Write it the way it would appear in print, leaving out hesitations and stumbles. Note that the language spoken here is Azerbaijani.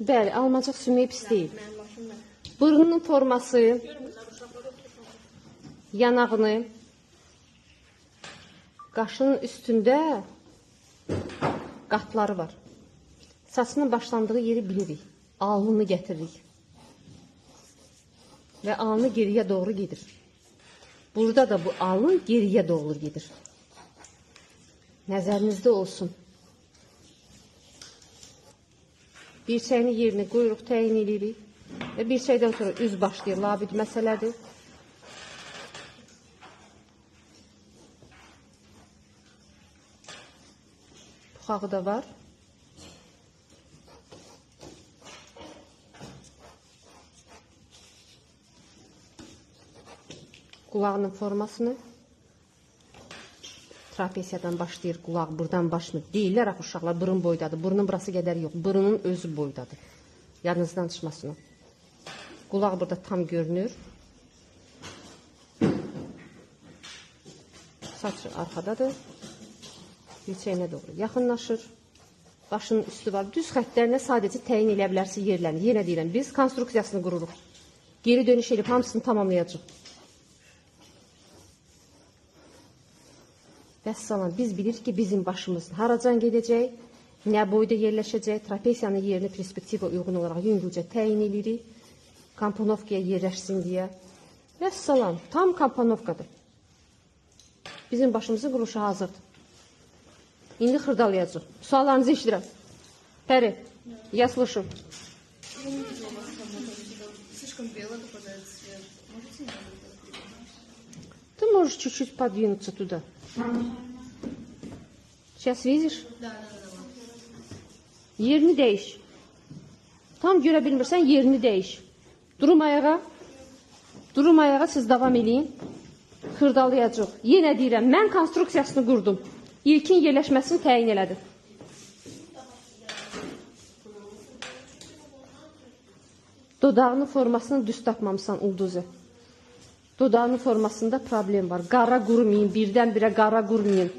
Bəli, almacıq sümüyü pis deyil. Burnunun forması, yanağını, qaşının üstündə qatları var. Saçının başlandığı yeri bilirik. Alnını gətiririk. Və alnı geriyə doğru gedir. Burada da bu alın geriyə doğru gedir. Nəzərinizdə olsun. Bir çəyini yerinə quyruq təyin edirik. Və bir çəydən sonra üz başlayır. Labid məsələdir. Buxağı da var. Qulağının formasını. Trapesiyadan başlayır qulaq, buradan başmır. Deyirlər axı uşaqlar burun boydadır. Burunun burası qədər yox, burunun özü boydadır. Yadınızdan çıxmasın o. Qulaq burada tam görünür. Saç arxadadır. Milçəyinə doğru yaxınlaşır. Başının üstü var. Düz xəttlərinə sadəcə təyin elə bilərsə yerlərini. Yenə deyirəm, biz konstruksiyasını qururuq. Geri dönüş edib hamısını tamamlayacaq. Vəssalam, biz bilirik ki, bizim başımız haracan gedəcək, nə boyda yerləşəcək, trapesiyanın yerini perspektiva uyğun olaraq yüngülcə təyin edirik, komponovkaya yerləşsin deyə. Vəssalam, tam komponovkadır. Bizim başımızın quruluşu hazırdır. İndi xırdalayacaq. Suallarınızı eşidirəm. Pəri, я слышу. Слишком бело попадает свет. Можете немного приподнять? Ты можешь чуть-чуть подвинуться туда. Сейчас видишь? Да. Yerini değiş. Tam görə bilmirsən, yerini değiş. Durum ayağa. Durum ayağa siz davam edin. Xırdalayacaq. Yenə deyirəm, mən konstruksiyasını qurdum. İlkin yerləşməsini təyin elədim. Dodağının formasını düz tapmamısan ulduzu. Dodağının formasında problem var. Qara qurmayın, birdən-birə qara qurmayın.